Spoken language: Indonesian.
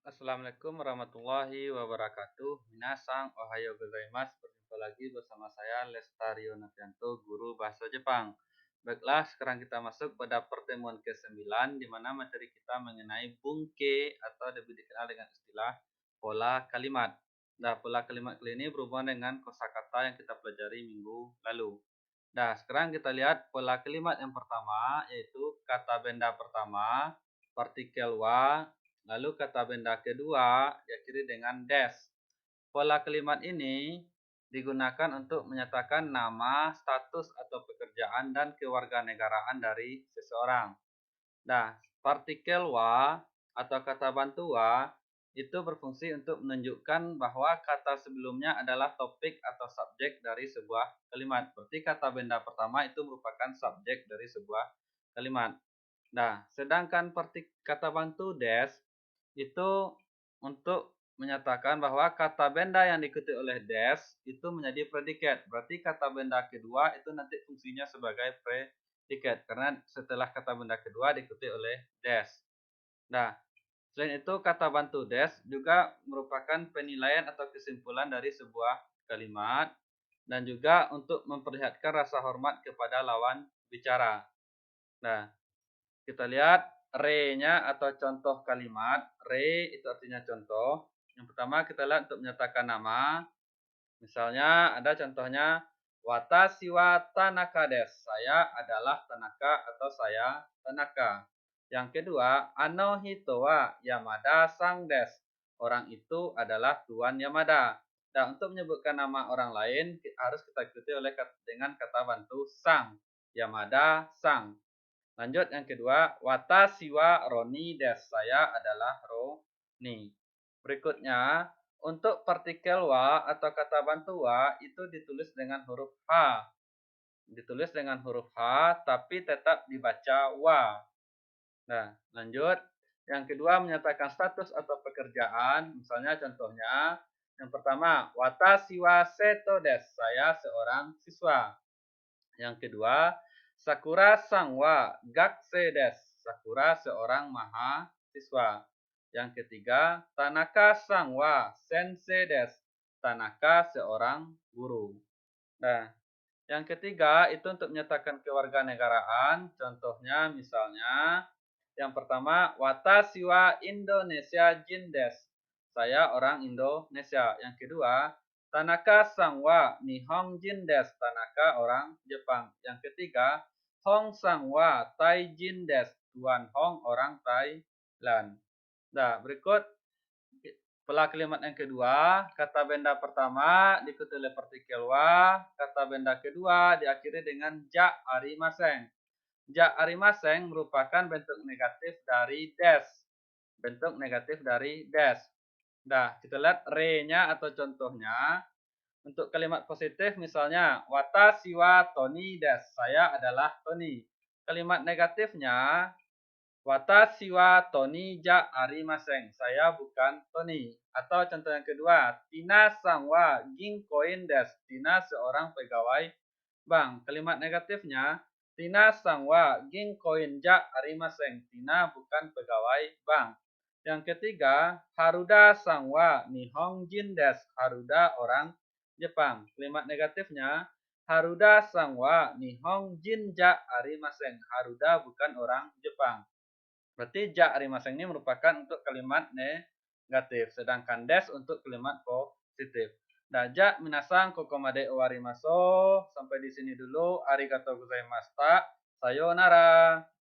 Assalamualaikum warahmatullahi wabarakatuh. Minasang ohayo gozaimasu. Berjumpa lagi bersama saya Lestario Novianto, guru bahasa Jepang. Baiklah, sekarang kita masuk pada pertemuan ke-9 di mana materi kita mengenai bunke atau lebih dikenal dengan istilah pola kalimat. Nah, pola kalimat kali ini berhubungan dengan kosakata yang kita pelajari minggu lalu. Nah, sekarang kita lihat pola kalimat yang pertama, yaitu kata benda pertama, partikel wa, lalu kata benda kedua diakhiri dengan des. Pola kalimat ini digunakan untuk menyatakan nama, status atau pekerjaan dan kewarganegaraan dari seseorang. Nah, partikel wa atau kata bantu wa itu berfungsi untuk menunjukkan bahwa kata sebelumnya adalah topik atau subjek dari sebuah kalimat. Berarti kata benda pertama itu merupakan subjek dari sebuah kalimat. Nah, sedangkan kata bantu des itu untuk menyatakan bahwa kata benda yang diikuti oleh des itu menjadi predikat. Berarti kata benda kedua itu nanti fungsinya sebagai predikat karena setelah kata benda kedua diikuti oleh des. Nah, selain itu kata bantu des juga merupakan penilaian atau kesimpulan dari sebuah kalimat dan juga untuk memperlihatkan rasa hormat kepada lawan bicara. Nah, kita lihat re-nya atau contoh kalimat. Re itu artinya contoh. Yang pertama kita lihat untuk menyatakan nama. Misalnya ada contohnya watashi wa Tanaka desu. Saya adalah Tanaka atau saya Tanaka. Yang kedua, ano hito wa Yamada sang desu. Orang itu adalah Tuan Yamada. Dan untuk menyebutkan nama orang lain harus kita ikuti dengan kata bantu sang. Yamada sang. Lanjut yang kedua, watashi wa Roni desu. Saya adalah Roni. Berikutnya, untuk partikel wa atau kata bantu wa itu ditulis dengan huruf H. Ditulis dengan huruf H tapi tetap dibaca wa. Nah, lanjut. Yang kedua menyatakan status atau pekerjaan. Misalnya contohnya, yang pertama, watashi wa seto desu. Saya seorang siswa. Yang kedua, Sakura sang wa gakusei desu. Sakura seorang mahasiswa. Yang ketiga, Tanaka sang wa sensei desu. Tanaka seorang guru. Nah, yang ketiga itu untuk menyatakan kewarganegaraan. Contohnya misalnya yang pertama, watashi wa Indonesia jin desu. Saya orang Indonesia. Yang kedua, Tanaka sang wa Nihonjin desu. Tanaka orang Jepang. Yang ketiga, Hong sang wa Taijin desu. Tuan Hong orang Thailand. Nah, berikut pola kalimat yang kedua, kata benda pertama diikuti oleh partikel wa, kata benda kedua diakhiri dengan ja arimaseng. Ja arimaseng merupakan bentuk negatif dari des. Bentuk negatif dari des. Nah, kita lihat re-nya atau contohnya. Untuk kalimat positif misalnya watashi wa Tony desu. Saya adalah Tony. Kalimat negatifnya watashi wa Tony ja arimaseng. Saya bukan Tony. Atau contoh yang kedua, Tina sang wa ginkoin desu. Tina seorang pegawai bank. Kalimat negatifnya Tina sang wa ginkoin ja arimaseng. Tina bukan pegawai bank. Yang ketiga, Haruda sang wa Nihonjin desu. Haruda orang Jepang. Kalimat negatifnya Haruda sang wa Nihonjin ja arimaseng. Haruda bukan orang Jepang. Berarti ja arimaseng ini merupakan untuk kalimat negatif, sedangkan des untuk kalimat positif. Nah, ja minasang kokomade owarimasu. Sampai di sini dulu. Arigatou gozaimashita. Sayonara.